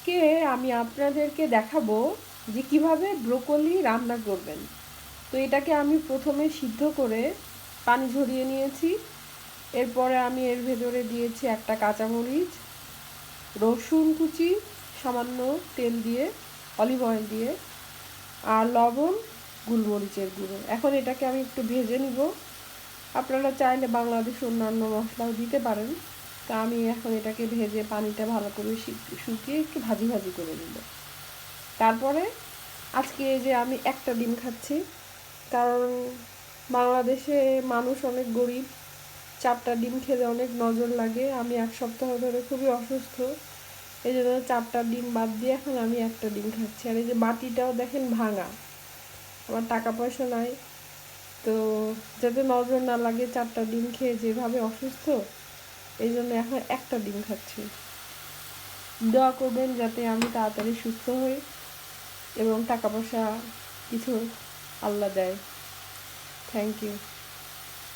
আজকে আমি আপনাদেরকে দেখাবো যে কিভাবে ব্রোকলি রান্না করবেন। তো এটাকে আমি প্রথমে সিদ্ধ করে পানি ঝরিয়ে নিয়েছি। এরপরে আমি এর ভেতরে দিয়েছি একটা কাঁচামরিচ, রসুন কুচি, সামান্য তেল দিয়ে, অলিভ অয়েল দিয়ে, আর লবণ, গোলমরিচের গুঁড়ো। এখন এটাকে আমি একটু ভেজে নিব। আপনারা চাইলে বাংলাদেশে অন্যান্য মশলাও দিতে পারেন। তা আমি এখন এটাকে ভেজে পানিটা ভালো করে শুকিয়ে একটু ভাজি ভাজি করে নিব। তারপরে আজকে এই যে আমি একটা ডিম খাচ্ছি, কারণ বাংলাদেশে মানুষ অনেক গরিব, 4টা ডিম খেলে অনেক নজর লাগে। আমি 1 সপ্তাহ ধরে খুবই অসুস্থ, এই জন্য 4টা ডিম বাদ দিয়ে এখন আমি একটা ডিম খাচ্ছি। আর এই যে বাটিটাও দেখেন ভাঙা, আমার টাকা পয়সা নাই, তো যাতে নজর না লাগে 4টা ডিম খেয়ে যেভাবে অসুস্থ, এই জন্য এখন একটা ডিম খাচ্ছি। দোয়া করবেন যাতে আমি তাড়াতাড়ি সুস্থ হই এবং টাকা পয়সা কিছু আল্লাহ দেয়। Thank you.